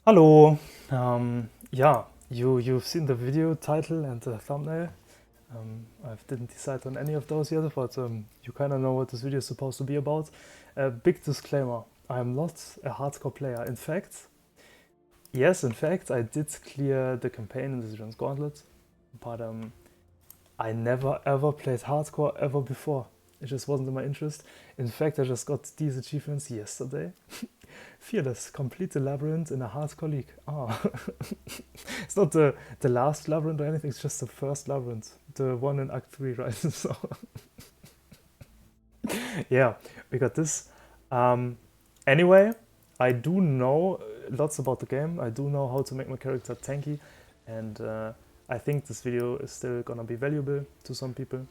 Hello. Yeah, you've seen the video title and the thumbnail. I didn't decide on any of those yet, but you kind of know what this video is supposed to be about. Big disclaimer: I am not a hardcore player. In fact, yes, in fact, I did clear the campaign in the Citizens Gauntlet, but I never ever played hardcore ever before. It just wasn't in my interest. In fact, I just got these achievements yesterday. Fearless, complete the labyrinth in a hardcore league. Ah, it's not the last labyrinth or anything. It's just the first labyrinth, the one in Act 3, right? So yeah, we got this. Um, anyway, I do know lots about the game. I do know how to make my character tanky, and I think this video is still gonna be valuable to some people.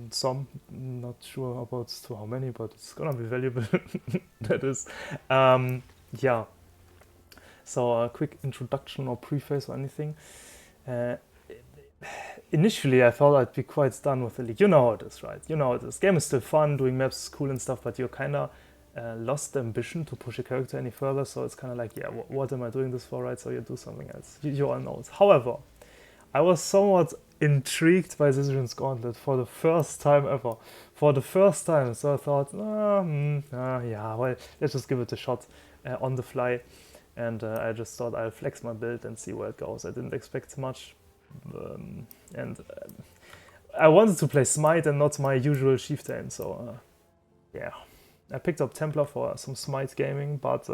Some, not sure about to how many, but it's gonna be valuable. That is, yeah. So a quick introduction or preface or anything. Uh, Initially, I thought I'd be quite done with the league. You know how it is, right? You know how it is. Game is still fun, doing maps is cool and stuff, but you're kind of lost the ambition to push your character any further. So it's kind of like, yeah, what am I doing this for, right? So you do something else. You all know it. However, I was somewhat intrigued by Citizens Gauntlet for the first time ever. For the first time, so I thought, yeah, well, let's just give it a shot on the fly. And I just thought I'll flex my build and see where it goes. I didn't expect much. And I wanted to play Smite and not my usual chieftain, so yeah. I picked up Templar for some Smite gaming, but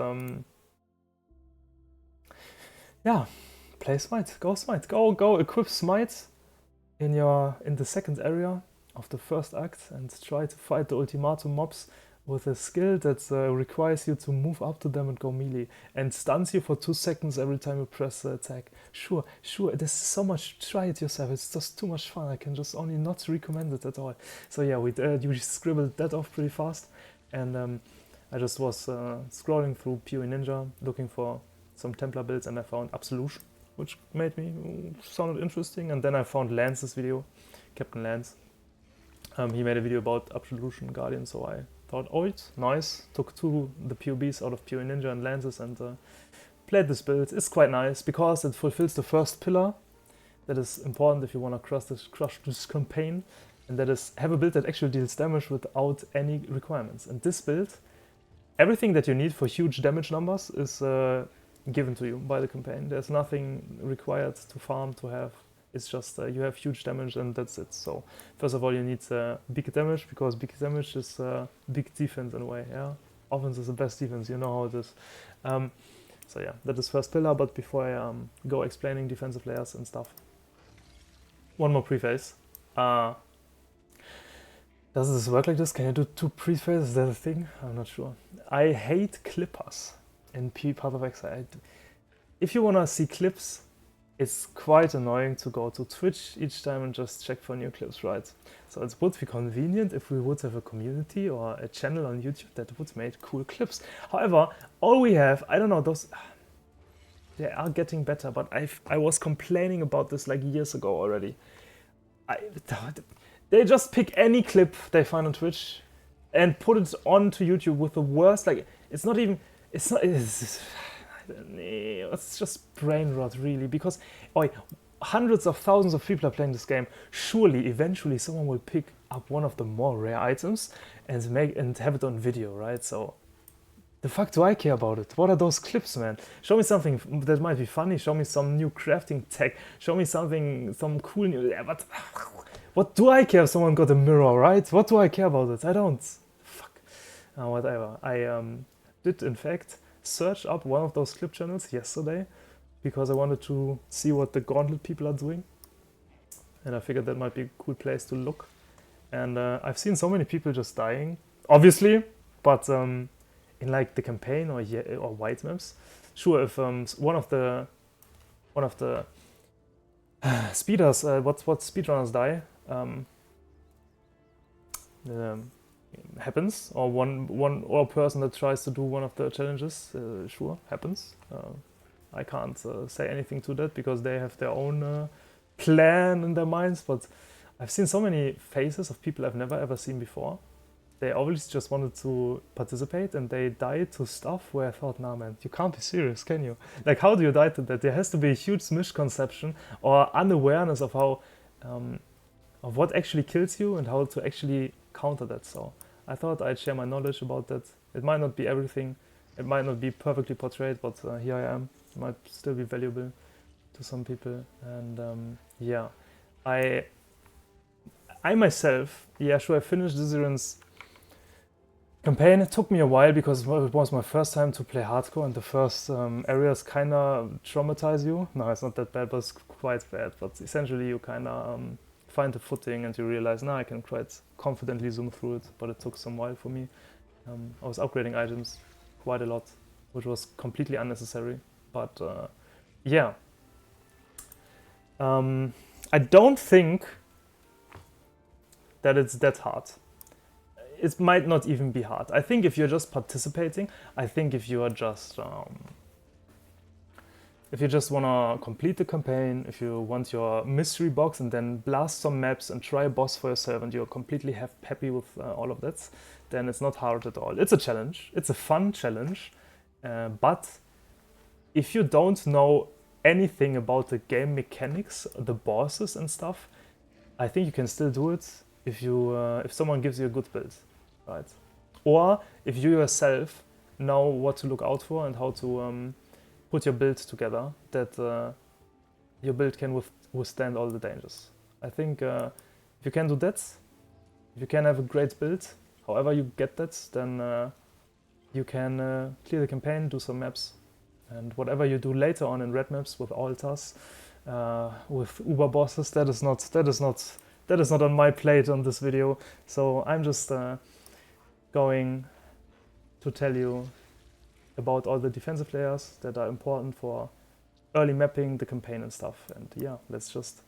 yeah, play Smite, go equip Smite in the second area of the first act and try to fight the ultimatum mobs with a skill that requires you to move up to them and go melee and stuns you for 2 seconds every time you press the attack. Sure, there's so much, try it yourself, it's just too much fun. I can just only not recommend it at all. So yeah, we scribbled that off pretty fast, and I just was scrolling through PoE Ninja looking for some Templar builds, and I found Absolution, which made me sounded interesting. And then I found Lance's video, Captain Lance. He made a video about Absolution Guardian, so I thought, oh, it's nice. Took the POBs out of PoE Ninja and Lances and played this build. It's quite nice because it fulfills the first pillar that is important if you want to crush this campaign, and that is have a build that actually deals damage without any requirements. And this build, everything that you need for huge damage numbers is given to you by the campaign. There's nothing required to farm to have. It's just you have huge damage and that's it. So first of all, you need big damage, because big damage is big defense in a way. Yeah, offense is the best defense. You know how it is. So yeah, that is first pillar. But before I go explaining defensive layers and stuff, one more preface. Does this work like this? Can you do 2 prefaces? Is that a thing? I'm not sure. I hate clippers in Path of Exile. If you wanna see clips, it's quite annoying to go to Twitch each time and just check for new clips, right? So it would be convenient if we would have a community or a channel on YouTube that would make cool clips. However, all we have, I don't know, those, they are getting better, but I was complaining about this like years ago already. They just pick any clip they find on Twitch and put it onto YouTube with the worst, like, it's just brain rot, really, because hundreds of thousands of people are playing this game. Surely, eventually, someone will pick up one of the more rare items and have it on video, right? So, the fuck do I care about it? What are those clips, man? Show me something that might be funny. Show me some new crafting tech. Show me some cool new. Yeah, but what do I care if someone got a mirror, right? What do I care about it? I don't. Fuck. Whatever. I did in fact search up one of those clip channels yesterday because I wanted to see what the Gauntlet people are doing, and I figured that might be a cool place to look. And I've seen so many people just dying, obviously, but in like the campaign or white maps. Sure, if one of the speeders, what speedrunners die, happens, or one or a person that tries to do one of the challenges, sure, happens. I can't say anything to that because they have their own plan in their minds, but I've seen so many faces of people I've never ever seen before they obviously just wanted to participate, and they died to stuff where I thought, nah man, you can't be serious, can you? Like, how do you die to that? There has to be a huge misconception or unawareness of how of what actually kills you and how to actually counter that. So I thought I'd share my knowledge about that. It might not be everything, it might not be perfectly portrayed, but here I am. It might still be valuable to some people. And yeah, I myself, yeah, sure, I finished Ziziran's campaign. It took me a while because it was my first time to play hardcore, and the first areas kind of traumatize you. No, it's not that bad, but it's quite bad. But essentially, you kind of find the footing and you realize, nah, I can quite confidently zoom through it, but it took some while for me. I was upgrading items quite a lot, which was completely unnecessary. But yeah, I don't think that it's that hard. It might not even be hard. I think if you're just participating, I think if you are just if you just want to complete the campaign, if you want your mystery box and then blast some maps and try a boss for yourself and you're completely happy with all of that, then it's not hard at all. It's a challenge. It's a fun challenge. But if you don't know anything about the game mechanics, the bosses and stuff, I think you can still do it if you if someone gives you a good build, right? Or if you yourself know what to look out for and how to put your build together, that your build can withstand all the dangers. I think if you can do that, if you can have a great build, however you get that, then you can clear the campaign, do some maps, and whatever you do later on in red maps with altars, with uber bosses, that is not on my plate on this video. So I'm just going to tell you about all the defensive layers that are important for early mapping the campaign and stuff. And yeah, let's just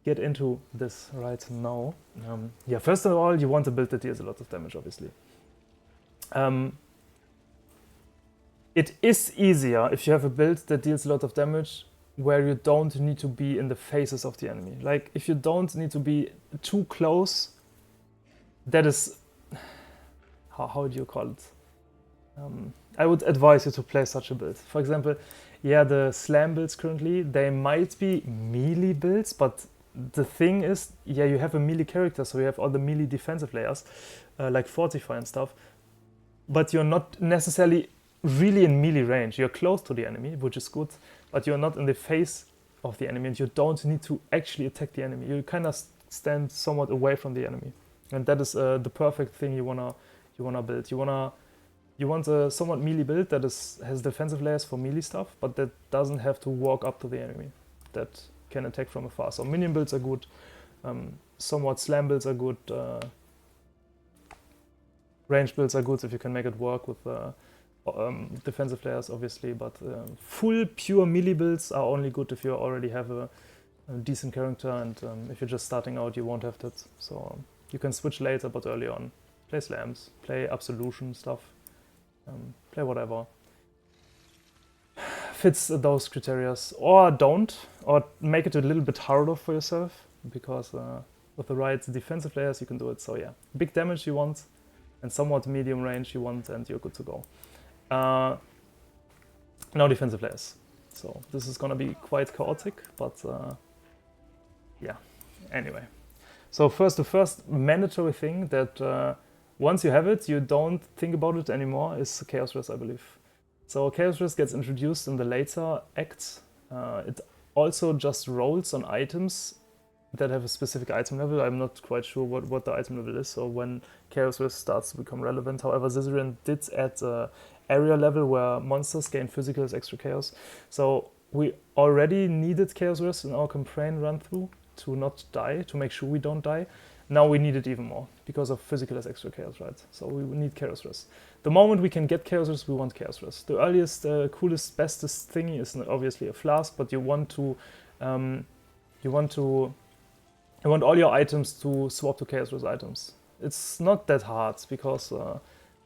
get into this right now. Yeah, first of all, you want a build that deals a lot of damage, obviously. It is easier if you have a build that deals a lot of damage where you don't need to be in the faces of the enemy. Like, if you don't need to be too close, that is... How do you call it? I would advise you to play such a build. For example, yeah, the slam builds currently, they might be melee builds, but the thing is, yeah, you have a melee character, so you have all the melee defensive layers, like Fortify and stuff, but you're not necessarily really in melee range. You're close to the enemy, which is good, but you're not in the face of the enemy, and you don't need to actually attack the enemy. You kind of stand somewhat away from the enemy, and that is the perfect thing you wanna build. You want a somewhat melee build that has defensive layers for melee stuff, but that doesn't have to walk up to the enemy, that can attack from afar. So minion builds are good, somewhat slam builds are good, range builds are good if you can make it work with defensive layers, obviously, but full pure melee builds are only good if you already have a decent character, and if you're just starting out, you won't have that. So you can switch later, but early on, play slams, play absolution stuff. Play whatever fits those criteria, or don't, or make it a little bit harder for yourself, because with the right defensive layers you can do it. So yeah, big damage you want, and somewhat medium range you want, and you're good to go. Now defensive layers. So this is gonna be quite chaotic, but yeah, anyway. So the first mandatory thing that once you have it, you don't think about it anymore, is Chaos Risk, I believe. So Chaos Risk gets introduced in the later acts. It also just rolls on items that have a specific item level. I'm not quite sure what the item level is or when Chaos Risk starts to become relevant. However, Ziziran did add an area level where monsters gain physical as extra chaos. So we already needed Chaos Risk in our campaign run through to not die, to make sure we don't die. Now we need it even more because of physical as extra chaos, right? So we need Chaos Risk. The moment we can get Chaos Risk, we want Chaos Risk. The earliest, coolest, bestest thingy is obviously a flask, but you want all your items to swap to Chaos Risk items. It's not that hard because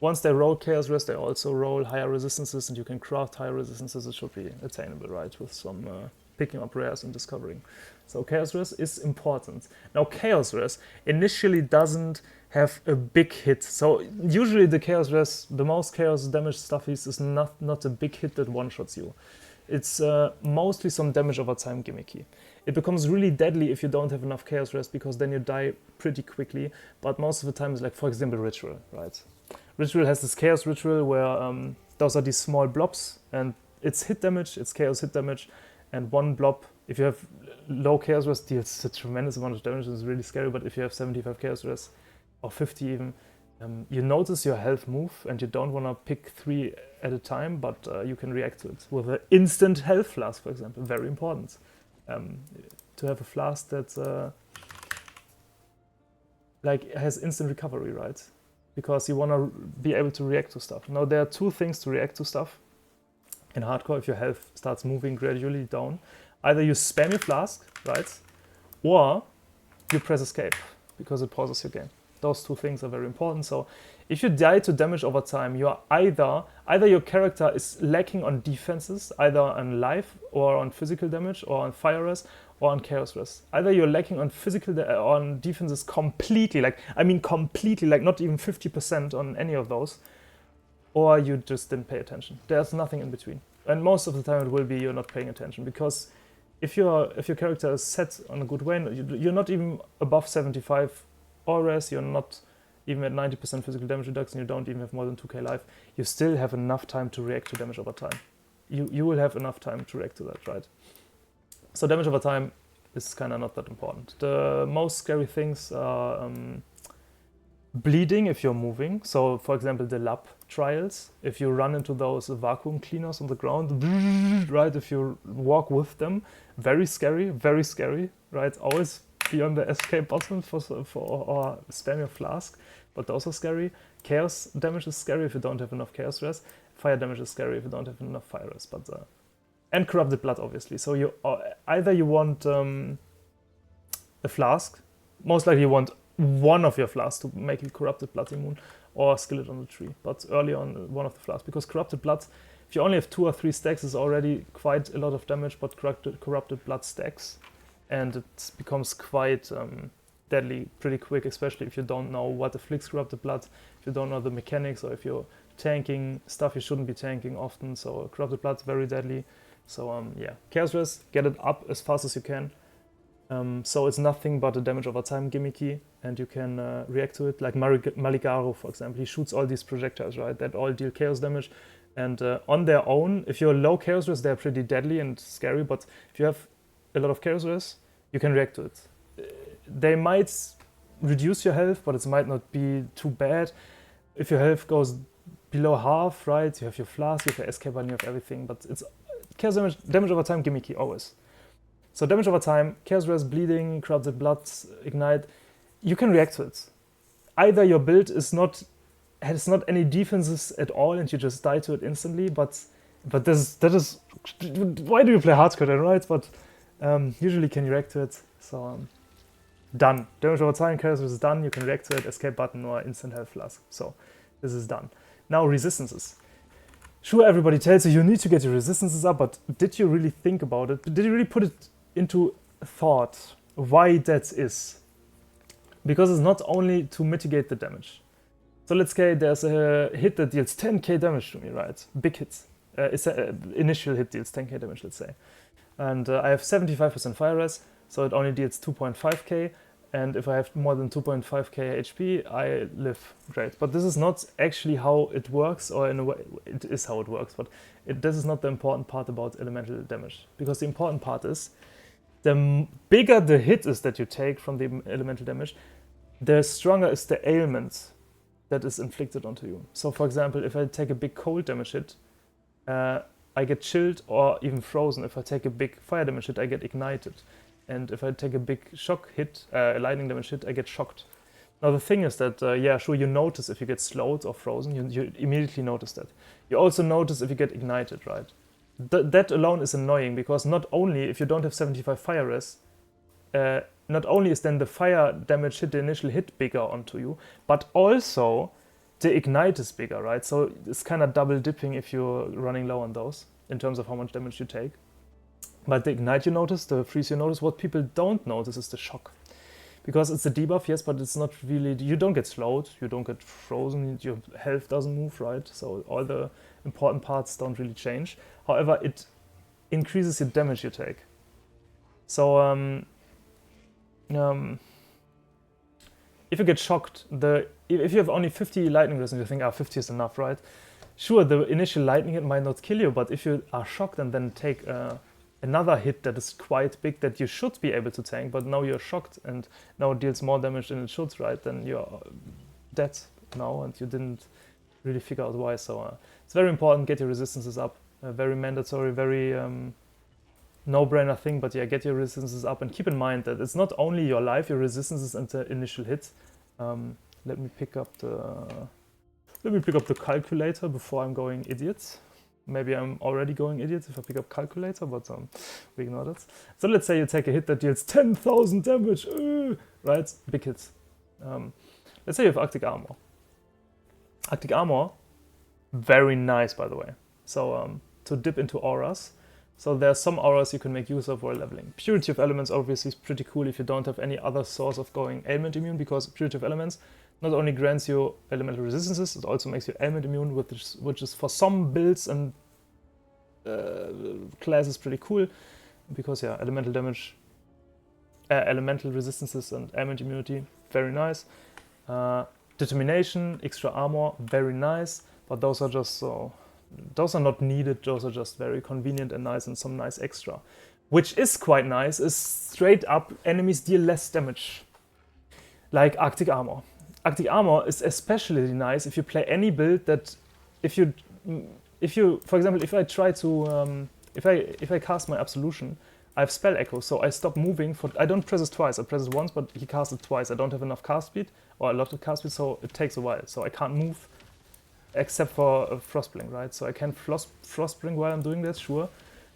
once they roll Chaos Risk, they also roll higher resistances, and you can craft higher resistances. It should be attainable, right? With some picking up rares and discovering. So Chaos Res is important. Now Chaos Res initially doesn't have a big hit. So usually the Chaos Res, the most Chaos damage stuffies is not a big hit that one-shots you. It's mostly some damage over time gimmicky. It becomes really deadly if you don't have enough Chaos Res, because then you die pretty quickly. But most of the time it's like, for example, Ritual, right? Ritual has this Chaos Ritual where those are these small blobs, and it's hit damage, it's Chaos hit damage, and one blob, if you have low Chaos Res, deals a tremendous amount of damage. It's really scary, but if you have 75 Chaos Res, or 50 even, you notice your health move, and you don't want to pick 3 at a time, but you can react to it with an instant health flask, for example. Very important to have a flask that like has instant recovery, right? Because you want to be able to react to stuff. Now there are 2 things to react to stuff in hardcore if your health starts moving gradually down. Either you spam your flask, right? Or you press escape, because it pauses your game. Those 2 things are very important. So if you die to damage over time, you are either your character is lacking on defenses, either on life or on physical damage or on fire res or on chaos res. Either you're lacking on on defenses completely, like not even 50% on any of those, or you just didn't pay attention. There's nothing in between. And most of the time it will be you're not paying attention, because if your character is set on a good way, you're not even above 75 or res, you're not even at 90% physical damage reduction, you don't even have more than 2k life, you still have enough time to react to damage over time. You will have enough time to react to that, right? So damage over time is kind of not that important. The most scary things are bleeding if you're moving. So for example, the lab trials, if you run into those vacuum cleaners on the ground, right, if you walk with them, very scary, right? Always be on the escape button or spam your flask, but those are scary. Chaos damage is scary if you don't have enough chaos res. Fire damage is scary if you don't have enough fire res, but and corrupted blood, obviously. So you either you want a flask, most likely you want one of your flasks to make you corrupted blood immune, or skill it on the tree, but early on one of the flasks, because corrupted blood, if you only have 2 or 3 stacks, is already quite a lot of damage, but corrupted blood stacks, and it becomes quite deadly pretty quick, especially if you don't know what afflicts corrupted blood, if you don't know the mechanics, or if you're tanking stuff you shouldn't be tanking often. So corrupted blood is very deadly. So yeah, chaos res, get it up as fast as you can. So it's nothing but a damage over time gimmicky, and you can react to it. Like Maligaro, for example, he shoots all these projectiles, right, that all deal chaos damage. And on their own, if you're low chaos res, they're pretty deadly and scary, but if you have a lot of chaos res, you can react to it. They might reduce your health, but it might not be too bad. If your health goes below half, right, you have your flask, you have your escape button, you have everything, but it's chaos damage over time gimmicky always. So damage over time, chaos res, bleeding, corrupted blood, ignite, you can react to it. Either your build has not any defenses at all and you just die to it instantly, but that is why do you play hardcore then, right? But usually can react to it. So done. Damage over time, chaos res is done. You can react to it, escape button or instant health flask. So this is done. Now resistances. Sure, everybody tells you need to get your resistances up, but did you really think about it? Did you really put it into thought why that is? Because it's not only to mitigate the damage. So let's say there's a hit that deals 10k damage to me, right? Big hits. Initial hit deals 10k damage, let's say. And I have 75% fire res, so it only deals 2.5k. And if I have more than 2.5k HP, I live great. But this is not actually how it works, or in a way, it is how it works. But this is not the important part about elemental damage. Because the important part is, the bigger the hit is that you take from the elemental damage, the stronger is the ailment that is inflicted onto you. So for example, if I take a big cold damage hit, I get chilled or even frozen. If I take a big fire damage hit, I get ignited. And if I take a big shock hit, lightning damage hit, I get shocked. Now the thing is that, yeah, sure, you notice if you get slowed or frozen, you immediately notice that. You also notice if you get ignited, right? That alone is annoying, because not only, if you don't have 75 fire res, not only is then the fire damage hit, the initial hit, bigger onto you, but also the ignite is bigger, right? So it's kind of double dipping if you're running low on those, in terms of how much damage you take. But the ignite you notice, the freeze you notice, what people don't notice is the shock. Because it's a debuff, yes, but it's not really, you don't get slowed, you don't get frozen, your health doesn't move, right? So all the important parts don't really change. However, it increases your damage you take. So if you get shocked, if you have only 50 lightning resistance, you think, 50 is enough, right? Sure, the initial lightning hit might not kill you, but if you are shocked and then take another hit that is quite big that you should be able to tank, but now you're shocked and now it deals more damage than it should, right? Then you're dead now and you didn't really figure out why. So it's very important, get your resistances up. Very mandatory, very no-brainer thing, but yeah, get your resistances up and keep in mind that it's not only your life, your resistances and the initial hit. Let me pick up the calculator before I'm going idiot. Maybe I'm already going idiot if I pick up calculator, but we ignore that. So let's say you take a hit that deals 10,000 damage, right? Big hits. Let's say you have Arctic Armor. Arctic Armor, very nice, by the way. So to dip into auras. So there are some auras you can make use of while leveling. Purity of Elements obviously is pretty cool if you don't have any other source of going ailment immune, because Purity of Elements not only grants you elemental resistances, it also makes you ailment immune, which is for some builds and classes pretty cool, because yeah, elemental damage, elemental resistances and ailment immunity, very nice. Determination, extra armor, very nice, but those are just those are not needed, those are just very convenient and nice and some nice extra. Which is quite nice, is straight up enemies deal less damage. Like Arctic Armor. Arctic Armor is especially nice if you play any build that, if you, for example, if I try to, if I cast my Absolution, I have Spell Echo, so I stop moving I don't press it twice, I press it once, but he casts it twice. I don't have enough cast speed, or a lot of cast speed, so it takes a while. So I can't move, except for Frostbring, right? So I can Frostbring while I'm doing that, sure,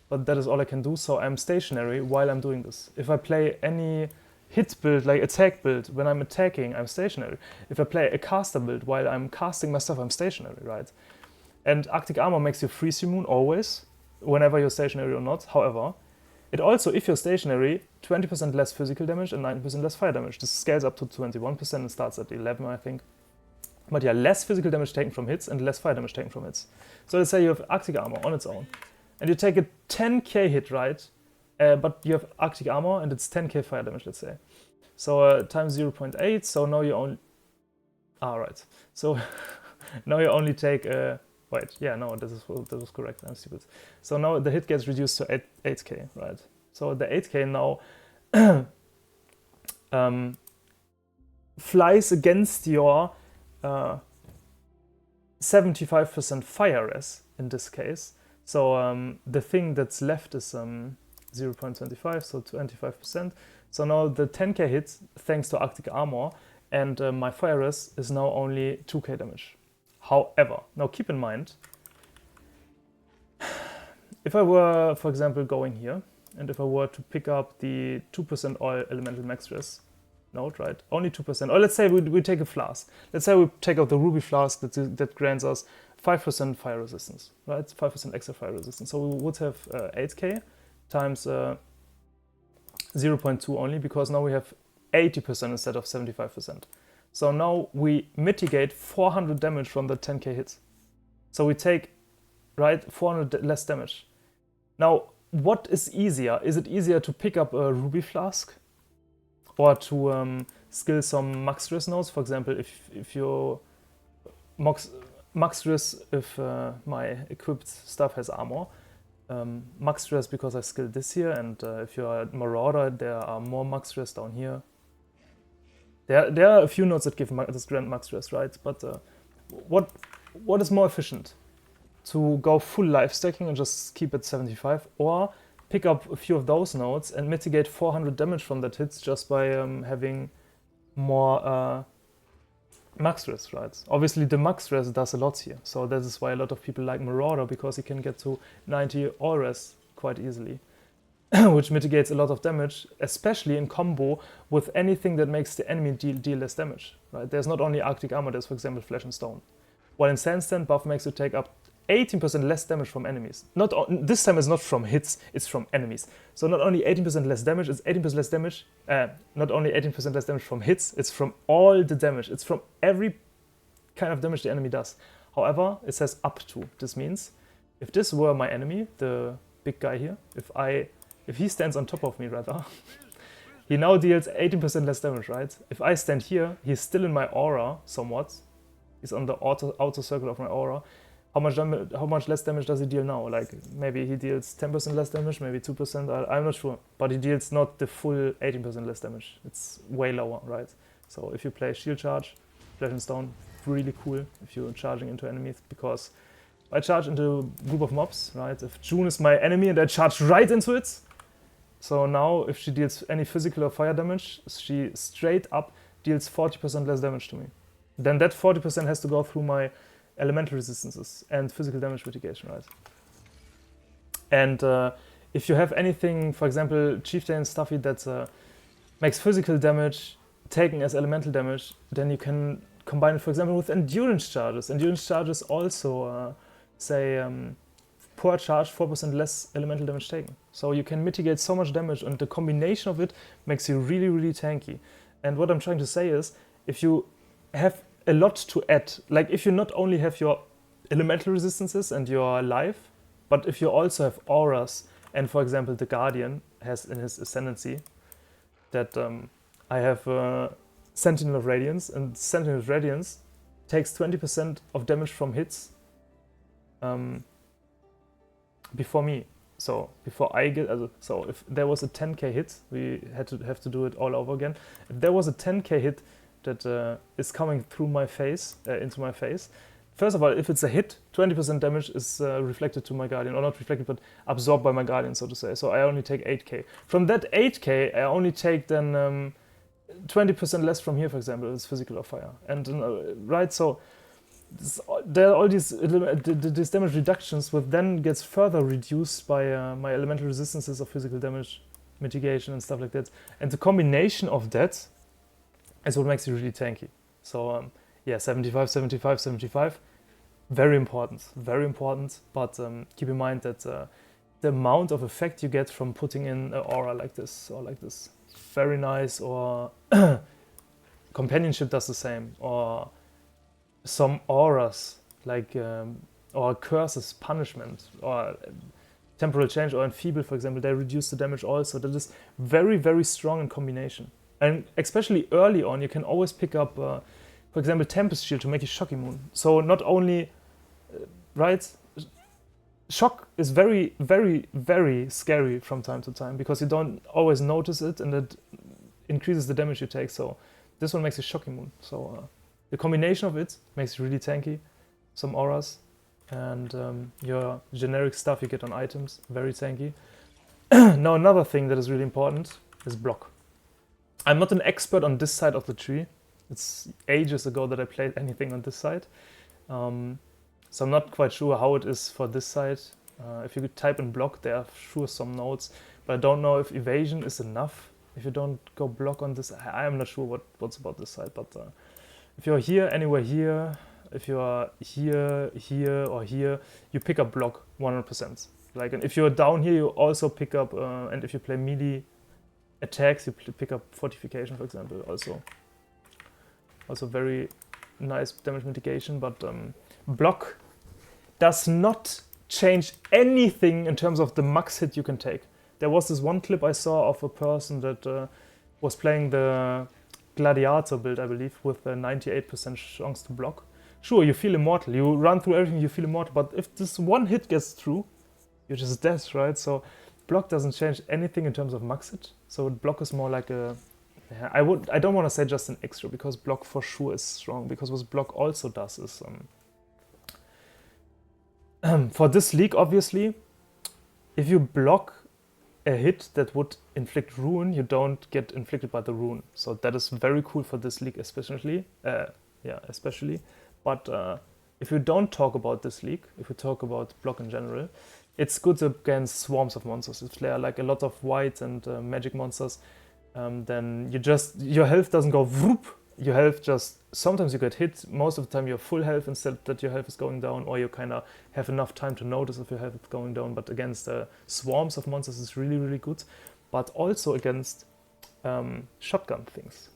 but that is all I can do, so I'm stationary while I'm doing this. If I play any hit build, like attack build, when I'm attacking, I'm stationary. If I play a caster build while I'm casting my stuff, I'm stationary, right? And Arctic Armor makes you freeze immune always, whenever you're stationary or not. However, it also, if you're stationary, 20% less physical damage and 90% less fire damage. This scales up to 21% and starts at 11, I think. But yeah, less physical damage taken from hits and less fire damage taken from hits. So let's say you have Arctic Armor on its own, and you take a 10k hit, right? But you have Arctic Armor and it's 10k fire damage, let's say. So times 0.8, so now you only... right. So now you only take... wait, yeah, no, that was correct, I'm stupid. So now the hit gets reduced to 8k, right? So the 8k now flies against your 75% fire res in this case. So the thing that's left is 0.25, so 25%. So now the 10k hits, thanks to Arctic Armor, and my fire res is now only 2k damage. However, now keep in mind, if I were, for example, going here, and if I were to pick up the 2% oil elemental max res node, right? Only 2%. Or let's say we take a flask. Let's say we take out the ruby flask that grants us 5% fire resistance, right? 5% extra fire resistance. So we would have 8k times 0.2 only, because now we have 80% instead of 75%. So now we mitigate 400 damage from the 10k hits. So we take, right, 400 less damage. Now, what is easier? Is it easier to pick up a ruby flask, or to skill some max res nodes? For example, if you max res, if my equipped stuff has armor, max res because I skilled this here, and if you're a marauder, there are more max res down here. There are a few nodes that grant max res, right? But what is more efficient? To go full life stacking and just keep it 75, or pick up a few of those nodes and mitigate 400 damage from that hits just by having more max res, right? Obviously the max res does a lot here, so that is why a lot of people like Marauder, because he can get to 90 all res quite easily. Which mitigates a lot of damage, especially in combo with anything that makes the enemy deal less damage, right? There's not only Arctic Armor, there's, for example, Flesh and Stone. While in Sandstand, buff makes you take up 18% less damage from enemies. This time it's not from hits, it's from enemies. So not only 18% less damage, it's 18% less damage. Not only 18% less damage from hits, it's from all the damage. It's from every kind of damage the enemy does. However, it says up to. This means if this were my enemy, the big guy here, if he stands on top of me rather, he now deals 18% less damage, right? If I stand here, he's still in my aura somewhat. He's on the outer circle of my aura. How much less damage does he deal now? Like maybe he deals 10% less damage, maybe 2%, I'm not sure. But he deals not the full 18% less damage. It's way lower, right? So if you play Shield Charge, Flesh and Stone, really cool if you're charging into enemies, because I charge into a group of mobs, right? If June is my enemy and I charge right into it, so now if she deals any physical or fire damage, she straight up deals 40% less damage to me. Then that 40% has to go through my elemental resistances and physical damage mitigation, right? And if you have anything, for example, Chieftain Stuffy that makes physical damage taken as elemental damage, then you can combine it, for example, with endurance charges. Endurance charges also say per charge 4% less elemental damage taken. So you can mitigate so much damage, and the combination of it makes you really, really tanky. And what I'm trying to say is, if you have a lot to add, like if you not only have your elemental resistances and your life, but if you also have auras, and for example the Guardian has in his Ascendancy that I have Sentinel of Radiance, and Sentinel of Radiance takes 20% of damage from hits before me. So before I get, so if there was a 10k hit, we have to do it all over again. If there was a 10k hit that is coming through my face, into my face, first of all, if it's a hit, 20% damage is reflected to my Guardian, or not reflected, but absorbed by my Guardian, so to say. So I only take 8k. From that 8k, I only take then 20% less from here, for example, it's physical or fire. And right, so there are all these damage reductions, which then gets further reduced by my elemental resistances of physical damage mitigation and stuff like that. And the combination of that is what makes you really tanky. So yeah, 75, 75, 75, very important, but keep in mind that the amount of effect you get from putting in an aura like this, or like this, very nice, or companionship does the same, or some auras, like, or curses, punishment, or temporal change, or enfeeble, for example, they reduce the damage also. That is very, very strong in combination. And especially early on, you can always pick up, for example, Tempest Shield to make you shock immune. So not only, right, shock is very, very, very scary from time to time, because you don't always notice it, and it increases the damage you take. So this one makes you shock immune. So the combination of it makes you really tanky. Some auras, and your generic stuff you get on items, very tanky. Now another thing that is really important is block. I'm not an expert on this side of the tree. It's ages ago that I played anything on this side. So I'm not quite sure how it is for this side. If you could type in block, there are sure some notes, but I don't know if evasion is enough. If you don't go block on this, I am not sure what's about this side, but if you're here, anywhere here, if you are here, here, or here, you pick up block 100%. Like, and if you're down here, you also pick up, and if you play melee attacks, you pick up fortification, for example, also very nice damage mitigation. But block does not change anything in terms of the max hit you can take. There was this one clip I saw of a person that was playing the Gladiator build, I believe, with a 98% chance to block. Sure, you feel immortal, you run through everything, you feel immortal, but if this one hit gets through, you're just dead, right? So block doesn't change anything in terms of max hit. So block is more like a, I don't want to say just an extra, because block for sure is strong, because what block also does is, for this league, obviously, if you block a hit that would inflict ruin, you don't get inflicted by the ruin. So that is very cool for this league, especially. Especially. But if we don't talk about this league, if we talk about block in general, it's good against swarms of monsters. If there are like a lot of white and magic monsters, then your health doesn't go whoop. your health just, sometimes you get hit, most of the time you're full health instead that your health is going down, or you kind of have enough time to notice if your health is going down. But against swarms of monsters is really, really good. But also against shotgun things.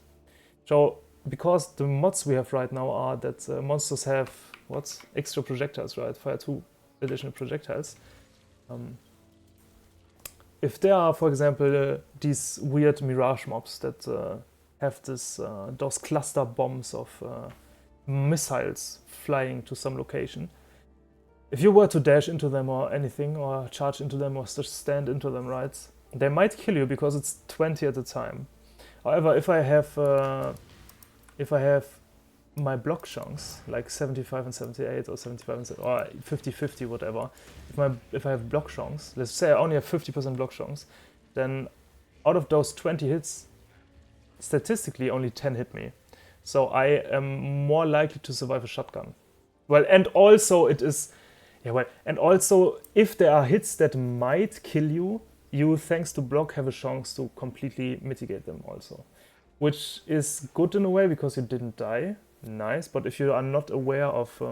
So, because the mods we have right now are that monsters have, extra projectiles, right? Fire 2 additional projectiles. If there are, for example, these weird Mirage mobs that have those cluster bombs of missiles flying to some location, if you were to dash into them or anything, or charge into them, or just stand into them, right, they might kill you because it's 20 at a time. However, if I have my block chunks, like 75 and 78, or 75 and or 50-50, whatever, if I have block chunks, let's say I only have 50% block chunks, then out of those 20 hits, statistically only 10 hit me. So I am more likely to survive a shotgun. Well, and also it is, and also if there are hits that might kill you, you, thanks to block, have a chance to completely mitigate them also. Which is good in a way because you didn't die. Nice, but if you are not aware of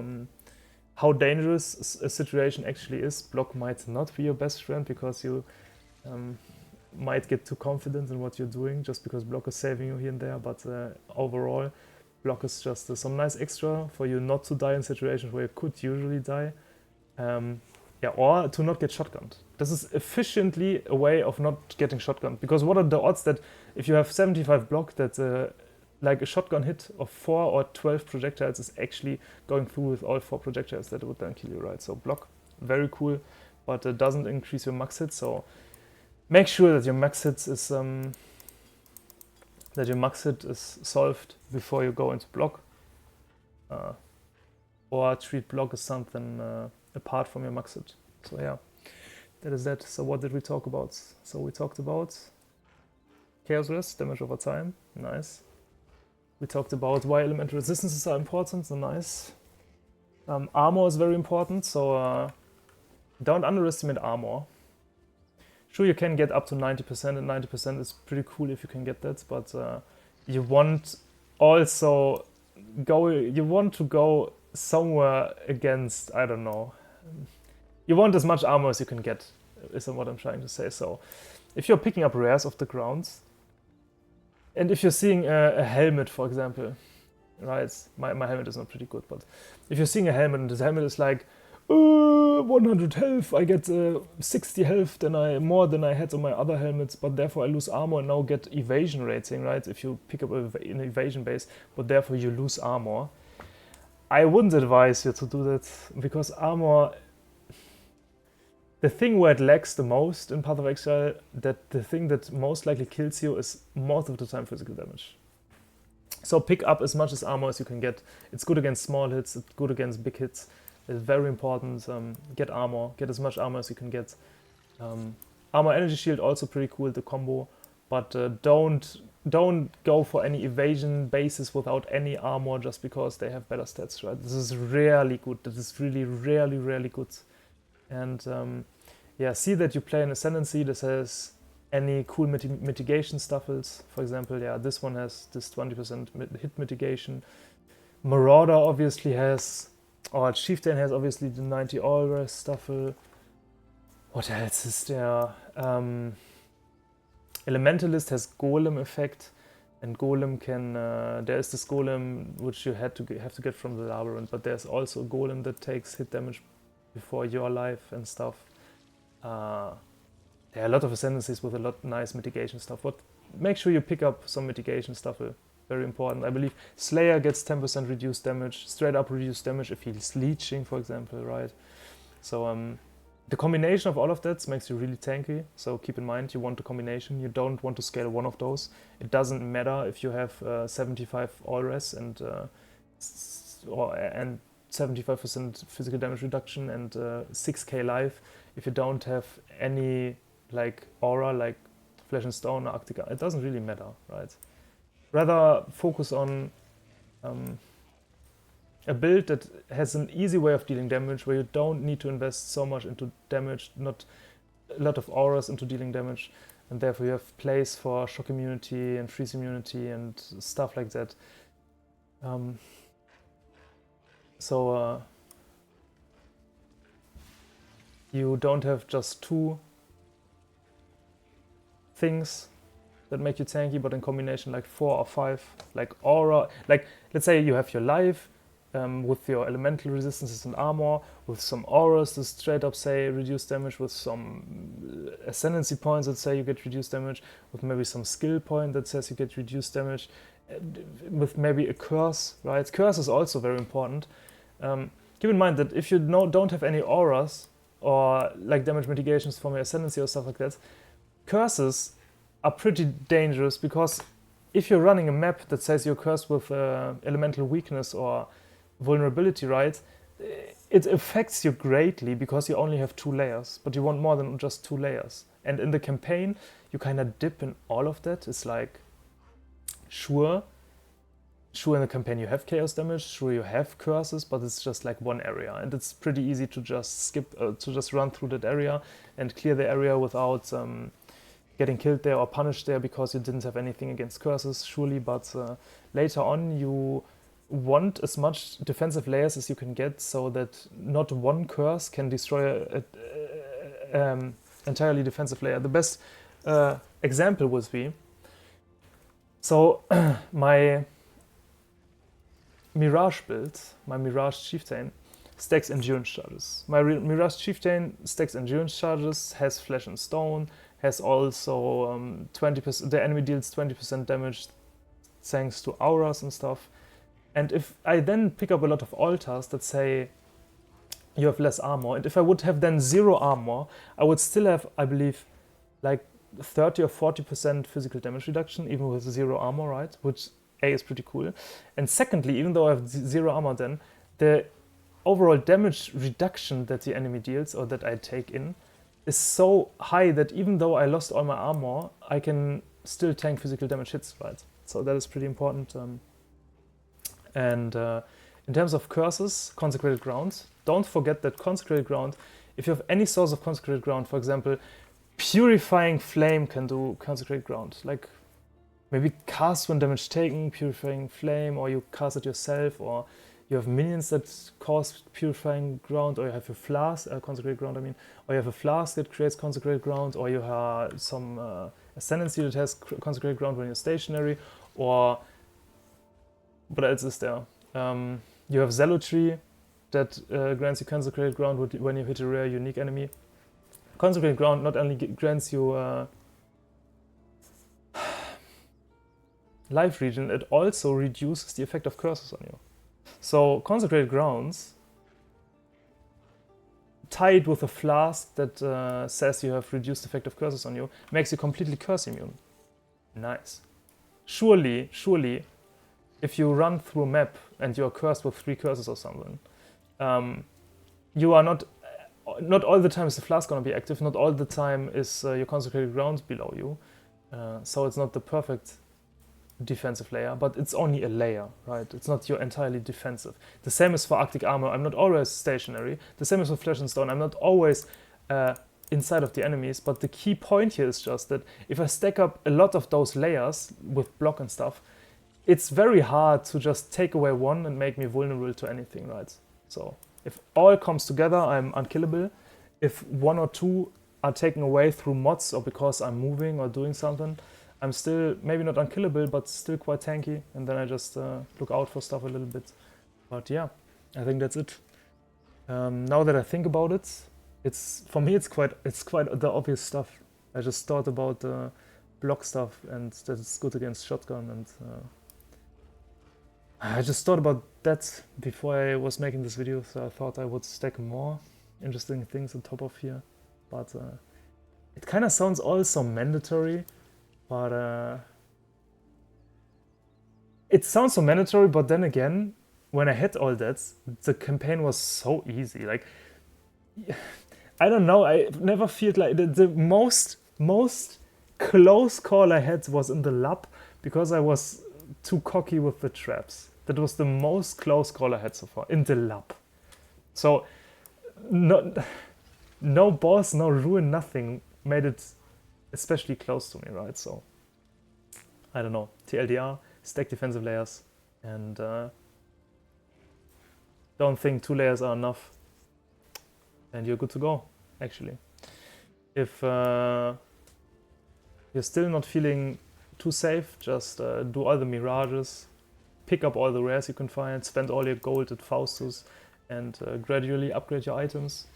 how dangerous a situation actually is, block might not be your best friend, because you might get too confident in what you're doing just because block is saving you here and there. But overall, block is just some nice extra for you not to die in situations where you could usually die. Or to not get shotgunned. This is efficiently a way of not getting shotgunned, because what are the odds that if you have 75 block, that like a shotgun hit of 4 or 12 projectiles is actually going through with all 4 projectiles that would then kill you, right? So block, very cool, but it doesn't increase your max hit. So make sure that your max hit is solved before you go into block, or treat block as something apart from your max hit. So yeah, that is that. So what did we talk about? So we talked about Chaos Rest, damage over time, nice. We talked about why elemental resistances are important, so nice. Armor is very important, so don't underestimate armor. Sure, you can get up to 90%, and 90% is pretty cool if you can get that, but you want also you want to go somewhere against, I don't know, you want as much armor as you can get, is what I'm trying to say. So if you're picking up rares off the ground, and if you're seeing a helmet, for example, right, my helmet is not pretty good, but if you're seeing a helmet and this helmet is like 100 health, I get 60 health more than I had on my other helmets, but therefore I lose armor and now get evasion rating, right? If you pick up an evasion base, but therefore you lose armor. I wouldn't advise you to do that, because armor, the thing where it lacks the most in Path of Exile, that the thing that most likely kills you is most of the time physical damage. So pick up as much as armor as you can get. It's good against small hits, it's good against big hits. It's very important. Get armor, get as much armor as you can get. Armor energy shield also pretty cool, the combo, but don't go for any evasion bases without any armor just because they have better stats, right? This is rarely good. This is really rarely good. And see that you play an Ascendancy that has any cool mitigation stuffles. For example, this one has this 20% hit mitigation. Marauder obviously has, or Chieftain has obviously the 90 all-res stuffle. What else is there? Elementalist has Golem effect, and Golem can, there's this Golem which you have to get from the Labyrinth, but there's also a Golem that takes hit damage before your life and stuff. There are a lot of Ascendancies with a lot of nice mitigation stuff, but make sure you pick up some mitigation stuff, very important. I believe Slayer gets 10% reduced damage, straight up reduced damage if he's leeching, for example, right? So the combination of all of that makes you really tanky, so keep in mind you want the combination, you don't want to scale one of those. It doesn't matter if you have 75 all-res and 75% physical damage reduction and 6k life, if you don't have any like aura like Flesh and Stone or Arctic, it doesn't really matter, right? Rather focus on a build that has an easy way of dealing damage, where you don't need to invest so much into damage, not a lot of auras into dealing damage, and therefore you have place for shock immunity and freeze immunity and stuff like that. So you don't have just two things that make you tanky, but in combination like 4 or 5, like aura, like let's say you have your life with your elemental resistances and armor, with some auras that straight up say reduce damage, with some ascendancy points that say you get reduced damage, with maybe some skill point that says you get reduced damage, with maybe a curse, right? Curse is also very important. Keep in mind that if you don't have any auras or like damage mitigations from your ascendancy or stuff like that, curses are pretty dangerous, because if you're running a map that says you're cursed with elemental weakness or vulnerability, right, it affects you greatly because you only have 2 layers, but you want more than just 2 layers. And in the campaign, you kind of dip in all of that. It's like, sure, in the campaign you have chaos damage, sure you have curses, but it's just like one area, and it's pretty easy to just skip, to just run through that area and clear the area without getting killed there or punished there because you didn't have anything against curses, surely. But later on you want as much defensive layers as you can get, so that not one curse can destroy an entirely defensive layer. The best example would be, so my Mirage build, my Mirage Chieftain, stacks endurance charges. My Mirage Chieftain stacks endurance charges, has flesh and stone, has also 20%, the enemy deals 20% damage thanks to auras and stuff. And if I then pick up a lot of altars that say you have less armor, and if I would have then 0 armor, I would still have, I believe, like 30 or 40% physical damage reduction, even with 0 armor, right? Which A is pretty cool. And secondly, even though I have 0 armor, then the overall damage reduction that the enemy deals, or that I take in, is so high that even though I lost all my armor, I can still tank physical damage hits, right? So that is pretty important. And in terms of curses, Consecrated Ground, don't forget that Consecrated Ground, if you have any source of Consecrated Ground, for example, Purifying Flame can do Consecrated Ground. Like maybe cast when damage taken, Purifying Flame, or you cast it yourself, or you have minions that cause Purifying Ground, or you have a flask, Consecrated Ground, I mean, or you have a flask that creates Consecrated Ground, or you have some ascendancy that has Consecrated Ground when you're stationary, or what else is there? You have Zealotry that grants you Consecrated Ground when you hit a rare unique enemy. Consecrated Ground not only grants you life regen, it also reduces the effect of curses on you. So Consecrated Grounds, tied with a flask that says you have reduced effect of curses on you, makes you completely curse immune. Nice. Surely, if you run through a map and you're cursed with 3 curses or something, you are not all the time is the flask gonna be active, not all the time is your Consecrated Ground below you, so it's not the perfect defensive layer, but it's only a layer, right? It's not your entirely defensive. The same is for Arctic Armor, I'm not always stationary. The same is for Flesh and Stone, I'm not always inside of the enemies, but the key point here is just that if I stack up a lot of those layers with block and stuff, it's very hard to just take away one and make me vulnerable to anything, right? So if all comes together, I'm unkillable. If 1 or 2 are taken away through mods or because I'm moving or doing something, I'm still maybe not unkillable, but still quite tanky. And then I just look out for stuff a little bit. But yeah, I think that's it. Now that I think about it, for me it's quite the obvious stuff. I just thought about the block stuff and that it's good against shotgun, and I just thought about that before I was making this video, so I thought I would stack more interesting things on top of here. But it kind of sounds also mandatory, but it sounds so mandatory, but then again, when I had all that, the campaign was so easy. Like, I don't know, I never felt like the most close call I had was in the lab, because I was too cocky with the traps. That was the most close call I had so far, in the lab. So, no boss, no ruin, nothing made it especially close to me, right? So, I don't know. TLDR, stack defensive layers, And don't think 2 layers are enough. And you're good to go, actually. If you're still not feeling too safe, just do all the Mirages, pick up all the rares you can find, spend all your gold at Faustus, and gradually upgrade your items.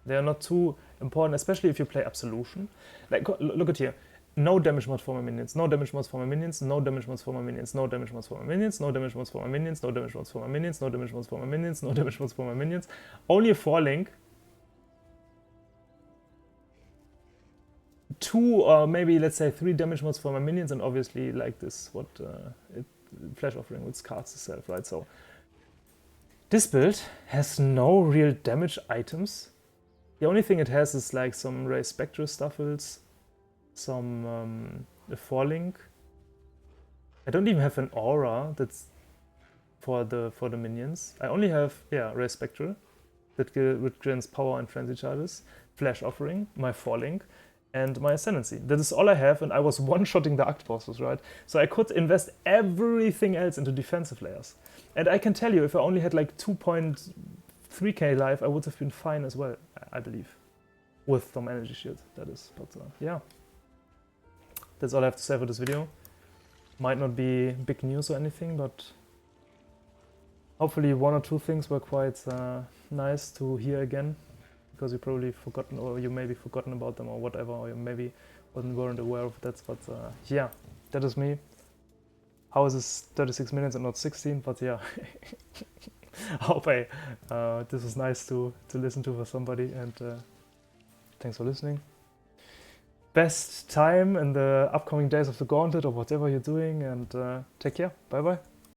They are not too important, especially if you play Absolution. Like, look at here. No damage mods for my minions, no damage mods for my minions, no damage mods for my minions, no damage mods for my minions, no damage mods for my minions, no damage mods for my minions, no damage mods for my minions, no damage mods for my minions. Only a 4-link. 2 or maybe, let's say, 3 damage mods for my minions, and obviously like this, what Flash Offering with cards itself, right? So this build has no real damage items. The only thing it has is like some Ray Spectre Stuffles, some a 4-link. I don't even have an aura that's for the minions. I only have Ray Spectre that grants power and frenzy charges, Flash Offering, my 4-link, and my Ascendancy. That is all I have, and I was one-shotting the Act bosses, right? So I could invest everything else into defensive layers. And I can tell you, if I only had like 2.3k life, I would have been fine as well, I believe. With some energy shield, that is. But yeah. That's all I have to say for this video. Might not be big news or anything, but hopefully 1 or 2 things were quite nice to hear again, because you probably forgotten, or you maybe forgotten about them or whatever, or you maybe weren't aware of that. But yeah, that is me. How is this 36 minutes and not 16? But yeah, I hope this was nice to listen to for somebody, and thanks for listening. Best time in the upcoming days of the Gauntlet or whatever you're doing, and take care. Bye bye.